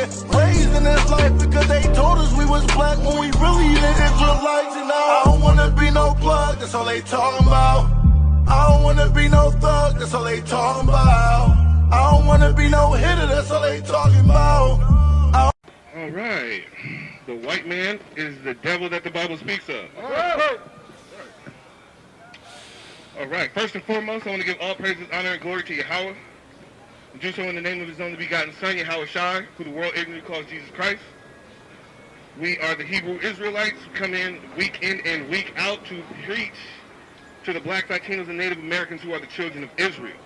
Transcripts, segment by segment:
been raised in this life because they told us we was black when we really the Israelites. And I don't wanna be no plug, that's all they talking about. I don't wanna be no thug, that's all they talking about. I don't wanna be no hitter, that's all they talking about. All right. The white man is the devil that the Bible speaks of. All right. First and foremost, I want to give all praises, honor, and glory to Yahweh. And do so in the name of his only begotten Son, Yahweh Shai, who the world ignorantly calls Jesus Christ. We are the Hebrew Israelites who come in and week out to preach to the blacks, Latinos, and Native Americans who are the children of Israel,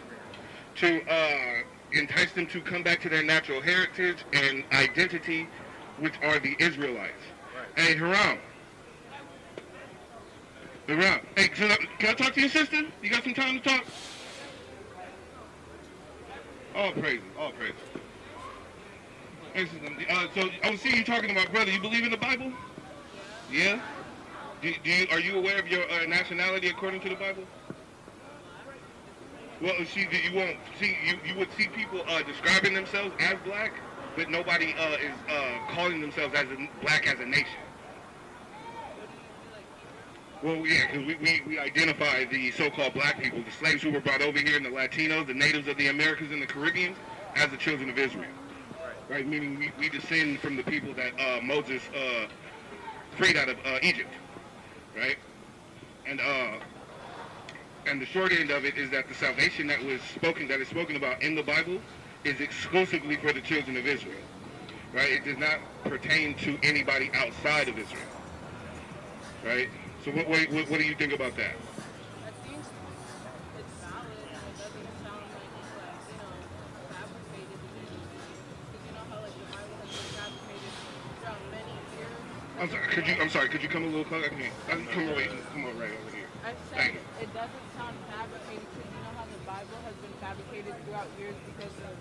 to entice them to come back to their natural heritage and identity, which are the Israelites. Right. Hey, Haram. Haram. Hey, can I talk to your sister? You got some time to talk? All praises, all praises. Hey, so I was seeing you talking about brother. You believe in the Bible? Yeah? Are you aware of your nationality according to the Bible? Well, see, you won't see. You would see people describing themselves as black, but nobody is calling themselves as black as a nation. Well, yeah, because we identify the so-called black people, the slaves who were brought over here, and the Latinos, the natives of the Americas and the Caribbean, as the children of Israel. Right, meaning we descend from the people that Moses freed out of Egypt. Right, and the short end of it is that the salvation that is spoken about in the Bible is exclusively for the children of Israel. Right, it does not pertain to anybody outside of Israel. Right. So what do you think about that? I think it's valid, and it doesn't sound like it's fabricated because how the Bible has been fabricated throughout many years. I'm sorry. Could you come a little closer? Come right over here. I said it doesn't sound fabricated because you know how the Bible has been fabricated throughout years because of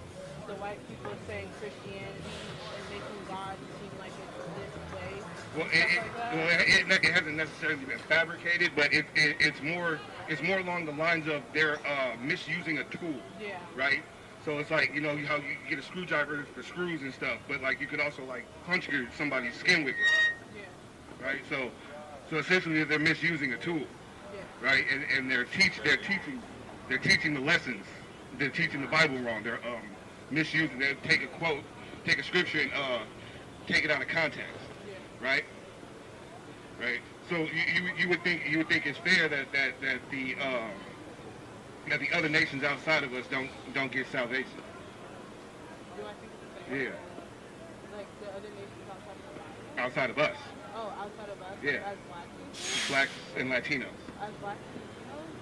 the white people saying Christianity and making God seem like it's this way. Well, it hasn't necessarily been fabricated, but it's more along the lines of they're misusing a tool. Yeah. Right. So it's like, you know, how you get a screwdriver for screws and stuff, but like you could also like punch somebody's skin with it. Yeah. Right. So essentially they're misusing a tool. Yeah. Right. And they're teaching the lessons. They're teaching the Bible wrong. They're misusing. They take a quote, take a scripture, and take it out of context. Right, right. So you would think it's fair that the other nations outside of us don't get salvation. Do I think it's fair? Yeah. Like the other nations outside of us. Oh, outside of us. Yeah. As blacks. Blacks and Latinos. As blacks and Latinos.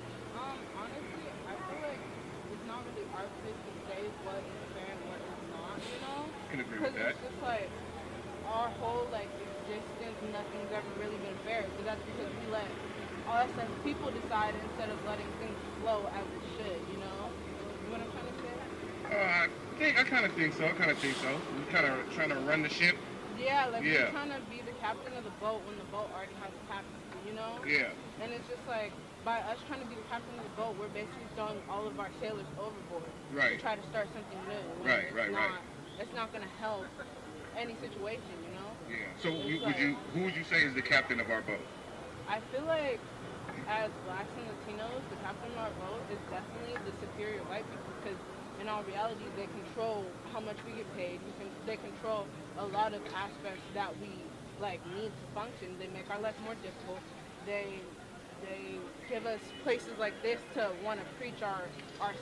Honestly, I feel like it's not really our place to say what is fair and what is not. You know. I can agree with that. Because it's just like our whole existence, nothing's ever really been fair. So that's because we let us as people decide instead of letting things flow as it should, you know? You know what I'm trying to say? I kind of think so. We're kind of trying to run the ship. Yeah, we're trying to be the captain of the boat when the boat already has a captain, you know? Yeah. And it's just like, by us trying to be the captain of the boat, we're basically throwing all of our sailors overboard. Right. To try to start something new. Right. It's not going to help any situation, you know? Yeah. So who would you say is the captain of our boat? I feel like as blacks and Latinos, the captain of our boat is definitely the superior white people because in all reality, they control how much we get paid. They control a lot of aspects that we need to function. They make our life more difficult. They give us places like this to want to preach our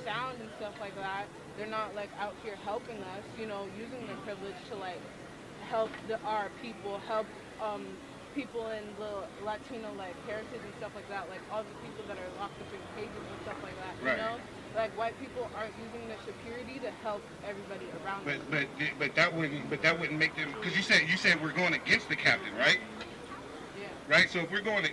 sound and stuff like that. They're not out here helping us, you know, using their privilege to help our people, help people in the Latino heritage and stuff like that, all the people that are locked up in cages and stuff like that, you know? White people aren't using their security to help everybody around them. But that wouldn't make them, because you said we're going against the captain, right? Yeah. Right. So if we're going,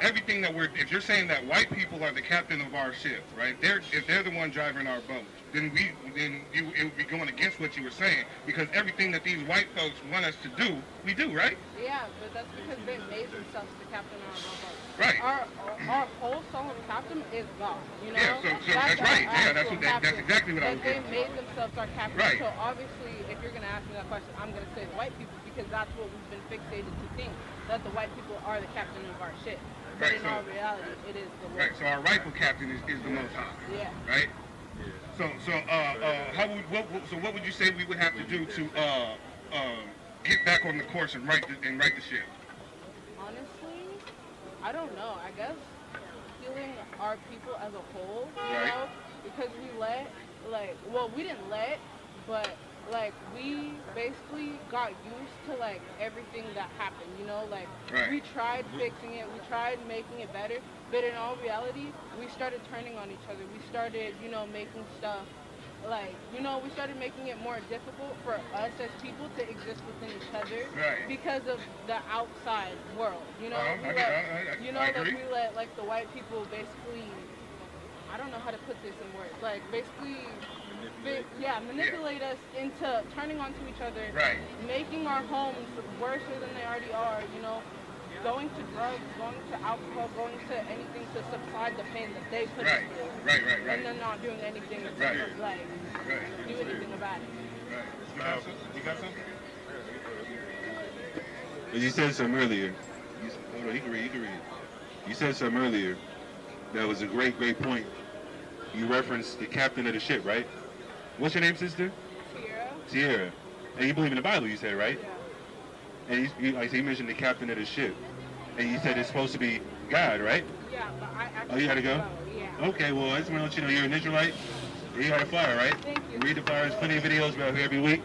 everything that if you're saying that white people are the captain of our ship, right? If they're the one driving our boat, then it would be going against that's what you were saying. Because everything that these white folks want us to do, we do, right? Yeah, but that's because they made themselves the captain of our boat. Right. Our whole solemn captain is God. You know. Yeah. So that's right. Yeah. That's exactly what I was They getting. made themselves our captain. Right. So obviously, if you're gonna ask me that question, I'm gonna say the white people because that's what we've been fixated to think, that the white people are the captain of our shit. But Right, in all reality, it is the Lord. Right. So our rightful captain is the Most High. Yeah. Right. So what would you say we would have to do to get back on the course and right the ship? Honestly, I don't know. I guess healing our people as a whole, you Right. know, because we didn't let, but we basically got used to everything that happened, you know, Right. we tried fixing it, we tried making it better, but in all reality, we started turning on each other. We started, making stuff we started making it more difficult for us as people to exist within each other Right. because of the outside world, you know. I agree. We let the white people basically, I don't know how to put this in words, basically manipulate us into turning onto each other, Right. making our homes worse than they already are, you know, going to drugs, going to alcohol, going to anything to subside the pain that they put us through. Right. And then not doing anything to Right. do anything about it. Right. You got something? As you said something earlier. Hold on, you can read. You said something earlier. That was a great point. You referenced the captain of the ship, right? What's your name, sister? Sierra. And you believe in the Bible, you said, right? Yeah. And you mentioned the captain of the ship. And you said it's supposed to be God, right? Yeah, but I actually... Oh, you gotta go? Yeah. Okay, well, I just want to let you know you're an Israelite. You got a flyer, right? Thank you. Read the flyer. There's plenty of videos about here every week.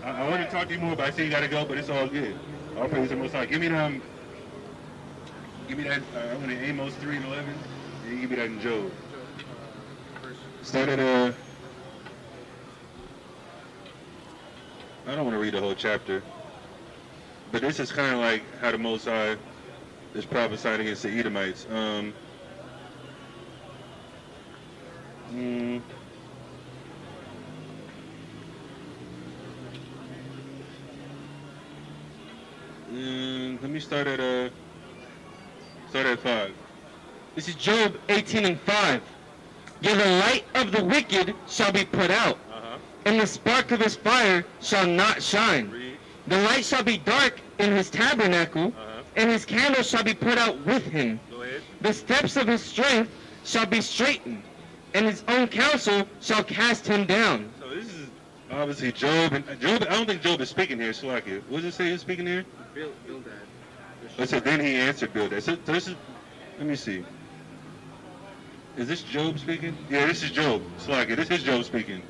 I want to talk to you more, but I see you got to go, but it's all good. All praise the Most High. Give me that, I want to Amos 3:11, and you give me that in Job. Start at, I don't want to read the whole chapter, but this is kind of like how the Most High is prophesying against the Edomites. Let me start at 5. This is Job 18:5. Yet the light of the wicked shall be put out, and the spark of his fire shall not shine. Read. The light shall be dark in his tabernacle, and his candle shall be put out with him. Go ahead. The steps of his strength shall be straightened, and his own counsel shall cast him down. So this is obviously Job. And Job, I don't think Job is speaking here. So like, what does it say he's speaking here? Bildad. It said then he answered Bildad. So this is, let me see. Is this Job speaking? Yeah, this is Job. Slaki, this is Job speaking.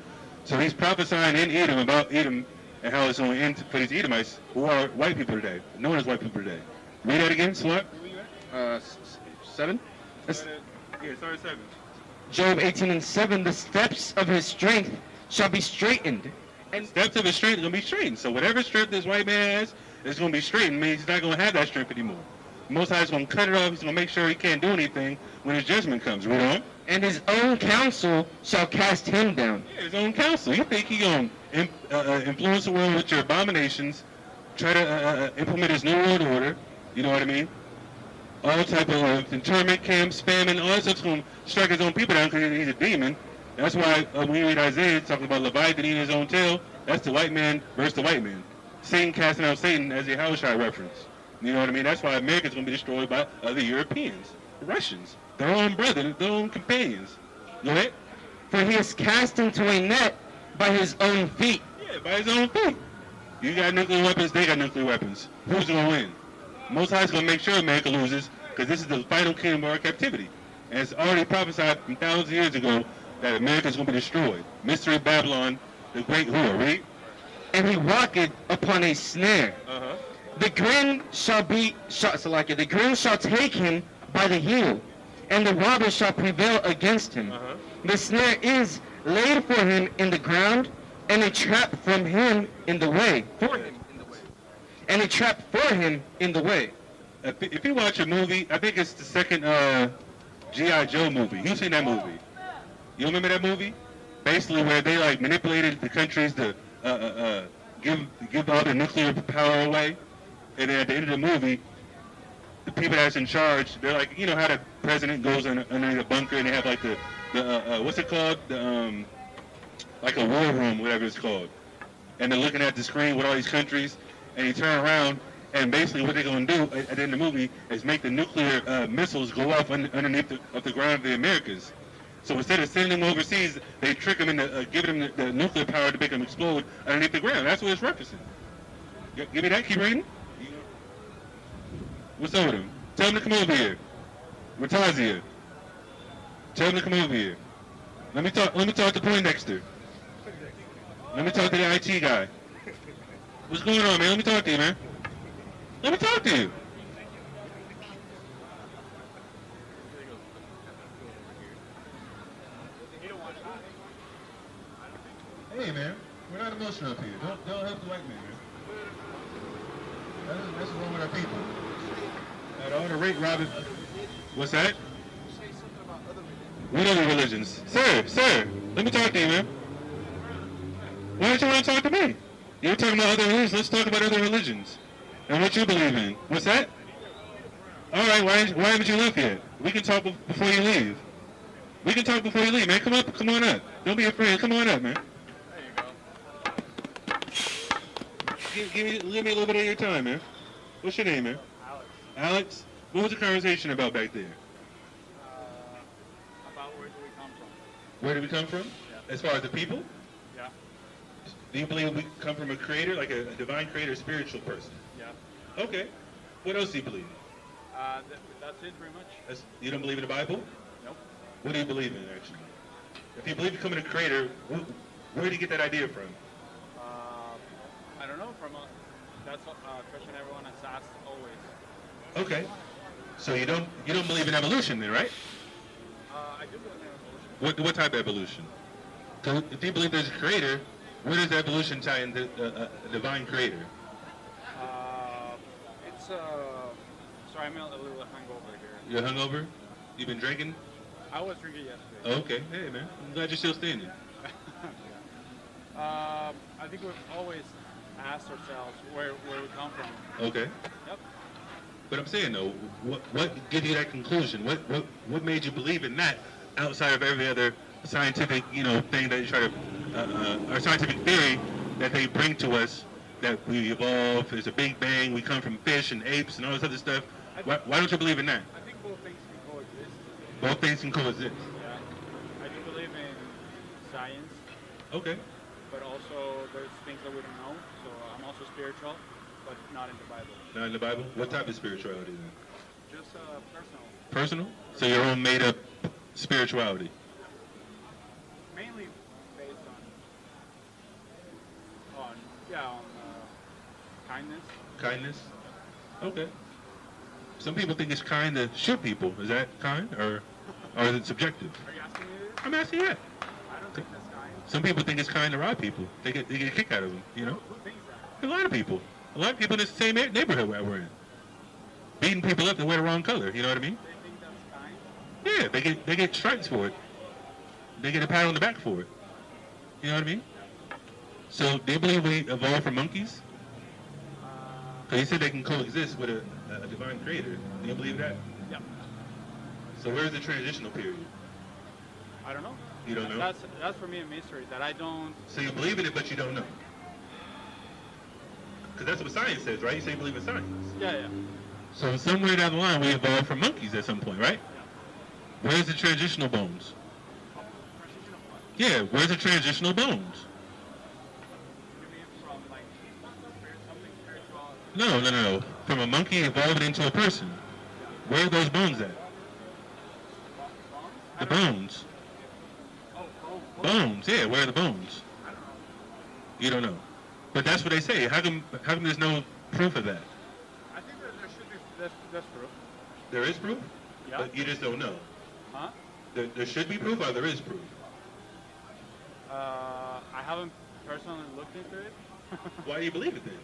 So he's prophesying in Edom about Edom and how it's going to end for these Edomites who are white people today, known as white people today. Read that again, Slak. 7? Yeah, start at 7. Job 18:7. The steps of his strength shall be straightened. And steps of his strength are going to be straightened. So whatever strength this white man has is going to be straightened. Means he's not going to have that strength anymore. Most High is going to cut it off. He's going to make sure he can't do anything when his judgment comes. Read on. And his own counsel shall cast him down. Yeah, his own counsel. You think he's going to influence the world with your abominations, try to implement his new world order, you know what I mean? All type of internment camps, spamming, all that stuff's going to strike his own people down because he's a demon. That's why when you read Isaiah, it's talking about Leviathan eating his own tail. That's the white man versus the white man. Satan casting out Satan as a Yahushua reference. You know what I mean? That's why America's going to be destroyed by other Europeans, Russians, their own brethren, their own companions. Go ahead. For he is cast into a net by his own feet. Yeah, by his own feet. You got nuclear weapons, they got nuclear weapons. Who's going to win? Most High is going to make sure America loses because this is the final kingdom of our captivity. And it's already prophesied from thousands of years ago that America is going to be destroyed. Mystery Babylon, the great whore, right? And he walketh upon a snare. Uh-huh. The grin shall the grin shall take him by the heel, and the robber shall prevail against him. Uh-huh. The snare is laid for him in the ground, and a trap from him in the way. For him in the way. And a trap for him in the way. If you watch a movie, I think it's the second G.I. Joe movie. You've seen that movie. You remember that movie? Basically where they like manipulated the countries to give all the nuclear power away, and then at the end of the movie, the people that's in charge, they're like, you know how the president goes underneath a bunker and they have like the what's it called, like a war room, whatever it's called, and they're looking at the screen with all these countries, and you turn around, and basically what they're going to do at the end of the movie is make the nuclear missiles go off underneath the ground of the Americas. So instead of sending them overseas, they trick them into giving them the nuclear power to make them explode underneath the ground. That's what it's referencing. Give me that. Keep reading. What's up with him? Tell him to come over here. Matazia. Tell him to come over here. Let me talk to Poindexter. Let me talk to the IT guy. What's going on, man? Let me talk to you, man. Let me talk to you. Hey, man. We're not emotional up here. Don't help the white man, man. That's wrong with our people. At all the rate, Robin. What's that? What other religions? Sir, let me talk to you, man. Why don't you want to talk to me? You're talking about other religions. Let's talk about other religions and what you believe in. What's that? All right, why haven't you left yet? We can talk before you leave. We can talk before you leave, man. Come on up. Don't be afraid. Come on up, man. Give me a little bit of your time, man. What's your name, man? Alex? What was the conversation about back there? About where do we come from? Where did we come from? Yeah. As far as the people? Yeah. Do you believe we come from a creator, like a divine creator, spiritual person? Yeah. Okay. What else do you believe? That's it, pretty much. You don't believe in the Bible? Nope. What do you believe in, actually? If you believe you come in a creator, where do you get that idea from? I don't know. That's a question everyone has asked always. Okay. So you don't believe in evolution, then, right? I do believe in evolution. What type of evolution? So if you believe there's a creator, where does evolution tie into a divine creator? It's sorry, I'm a little hungover here. You're hungover? You've been drinking? I was drinking yesterday. Oh, okay. Hey, man. I'm glad you're still standing. I think we've always asked ourselves where we come from. Okay. Yep. But I'm saying though, what gives you that conclusion? What made you believe in that outside of every other scientific, thing that you try to, or scientific theory that they bring to us, that we evolve, there's a big bang, we come from fish and apes and all this other stuff. Why don't you believe in that? I think both things can coexist. Both things can coexist. Yeah. I do believe in science, Okay. but also there's things that we don't know. So I'm also spiritual, but not in the Bible. Not in the Bible? What type of spirituality then? Just personal. Personal? So your own made up spirituality? Mainly based on kindness. Kindness? Okay. Some people think it's kind to shoot people. Is that kind, or is it subjective? Are you asking me this? I'm asking you that. I don't think that's kind. Some people think it's kind to rob people. They get a kick out of them, Who thinks that? A lot of people. A lot of people in the same neighborhood where we're in. Beating people up that wear the wrong color, you know what I mean? They think that's kind? Yeah, they get stripes for it. They get a pat on the back for it. You know what I mean? So do you believe we evolved from monkeys? Because you said they can coexist with a divine creator. Do you believe that? Yeah. So where's the transitional period? I don't know. You don't know? That's for me a mystery that I don't. So you believe in it, but you don't know. Because that's what science says, right? You say you believe in science. Yeah. So somewhere down the line, we evolved from monkeys at some point, right? Where's the transitional bones? Yeah, where's the transitional bones? You mean from like something spiritual? No. From a monkey evolving into a person. Where are those bones at? The bones. Oh, Bones, yeah, where are the bones? I don't know. You don't know. But that's what they say. How come there's no proof of that? I think that there should be that's proof. There is proof? Yeah. But you just don't know. Huh? There should be proof or there is proof? I haven't personally looked into it. Why do you believe it then?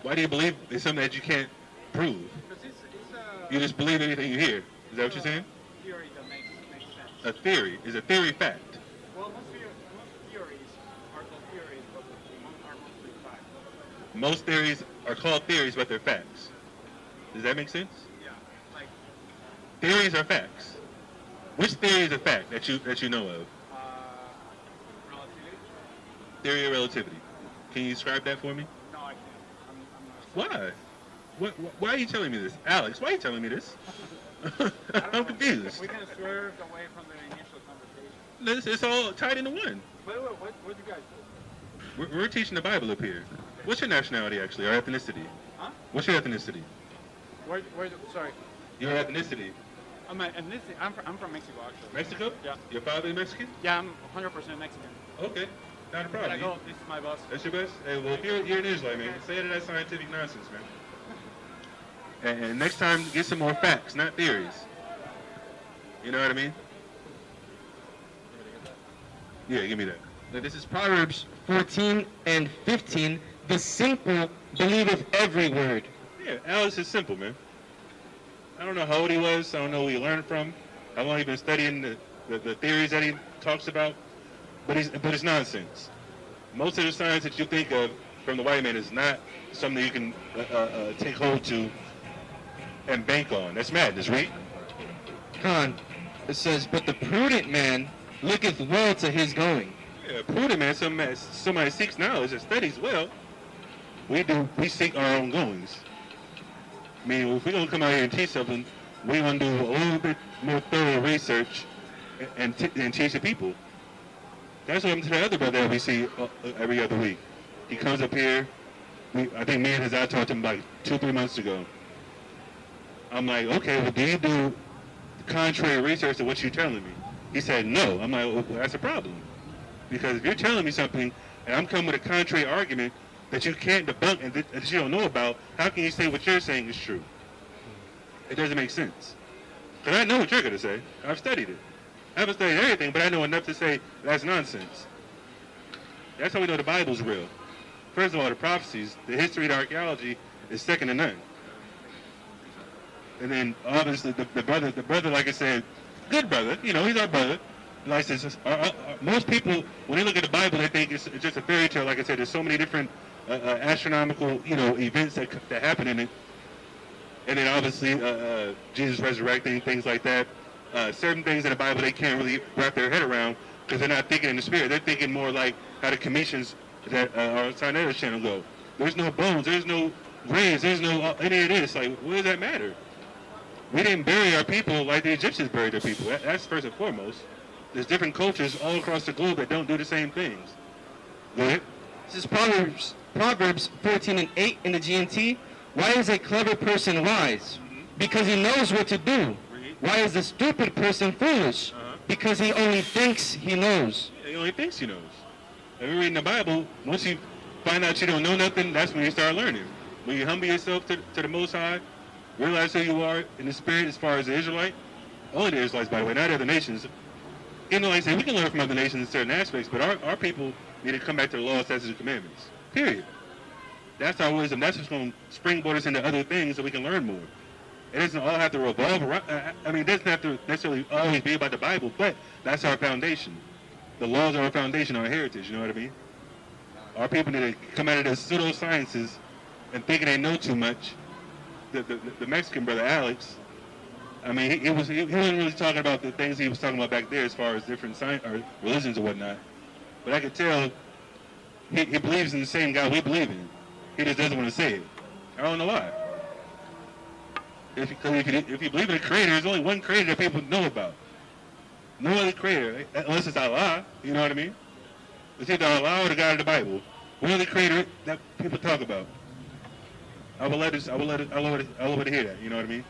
Why do you believe it's something that you can't prove? Because it's You just believe anything you hear. Is that what you're saying? theory that makes sense. a theory? Is a theory fact? Well, most theories are called theories, but are mostly facts. Most theories are called theories, but they're facts. Does that make sense? Yeah, like Theories are facts. Which theory is a fact that you know of? relativity. Theory of relativity. Can you describe that for me? No, I can't. I'm not. Why? Why are you telling me this? Alex, why are you telling me this? I'm confused. We kind of swerved away from the initial conversation. It's all tied into one. By the way, what do you guys do? We're teaching the Bible up here. What's your nationality, actually, or ethnicity? Huh? What's your ethnicity? Sorry. Your ethnicity. My ethnicity. I'm from Mexico, actually. Mexico? Yeah. Your father is Mexican? Yeah, I'm 100% Mexican. Okay. Not a But I problem. go, this is my boss. That's your best? Hey, well, if you're an Israelite, man, say it that scientific nonsense, man. And next time, get some more facts, not theories. You know what I mean? Yeah, give me that. Now, this is Proverbs 14 and 15. The simple believeth every word. Yeah, Alex is simple, man. I don't know how old he was. I don't know who he learned from. How long he been studying the theories that he talks about. But it's nonsense. Most of the science that you think of from the white man is not something you can take hold to and bank on. That's madness, right? Khan, it says, but the prudent man looketh well to his going. Yeah, prudent man, somebody seeks knowledge and studies well. We seek our own goings. I mean, if we're going to come out here and teach something, we're going to do a little bit more thorough research and teach the people. That's what happened to the other brother that we see every other week. He comes up here. I think me and his dad talked to him like 2-3 months ago. I'm like, okay, well, do you do contrary research to what you're telling me? He said, no. I'm like, well, that's a problem. Because if you're telling me something and I'm coming with a contrary argument that you can't debunk and that you don't know about, how can you say what you're saying is true? It doesn't make sense. Because I know what you're going to say. I've studied it. I haven't studied everything, but I know enough to say that's nonsense. That's how we know the Bible's real. First of all, the prophecies, the history, the archaeology is second to none. And then obviously the brother, like I said, good brother, you know, he's our brother. Like I said, most people, when they look at the Bible, they think it's just a fairy tale. Like I said, there's so many different astronomical, you know, events that happen in it. And then obviously Jesus resurrecting, things like that. Certain things in the Bible they can't really wrap their head around because they're not thinking in the spirit. They're thinking more like how the commissions that our Sinai's channel go. There's no bones, there's no graves, there's no any of this. Like, what does that matter? We didn't bury our people like the Egyptians buried their people. That's first and foremost. There's different cultures all across the globe that don't do the same things. Go ahead. This is Proverbs 14 and 8 in the GNT. Why is a clever person wise? Because he knows what to do. Why is a stupid person foolish? Because he only thinks he knows. Yeah, he only thinks he knows. If you're reading the Bible, once you find out you don't know nothing, that's when you start learning. When you humble yourself to the Most High, realize who you are in the spirit as far as the Israelite, only the Israelites, by the way, not other nations. You know, like I said, we can learn from other nations in certain aspects, but our people need to come back to the law, statutes, and commandments. Period. That's our wisdom. That's what's going to springboard us into other things so we can learn more. It doesn't all have to revolve around, I mean, it doesn't have to necessarily always be about the Bible, but that's our foundation. The laws are our foundation, our heritage, you know what I mean? Our people need to come out of the pseudosciences and thinking they know too much. The Mexican brother, Alex, I mean, he wasn't really talking about the things he was talking about back there as far as different science or religions or whatnot. But I could tell he believes in the same God we believe in. He just doesn't want to say it. I don't know why. If you believe in a creator, there's only one creator that people know about. No other creator, unless it's Allah, you know what I mean? It's either Allah or the God of the Bible. One other creator that people talk about. I will let it hear that, you know what I mean?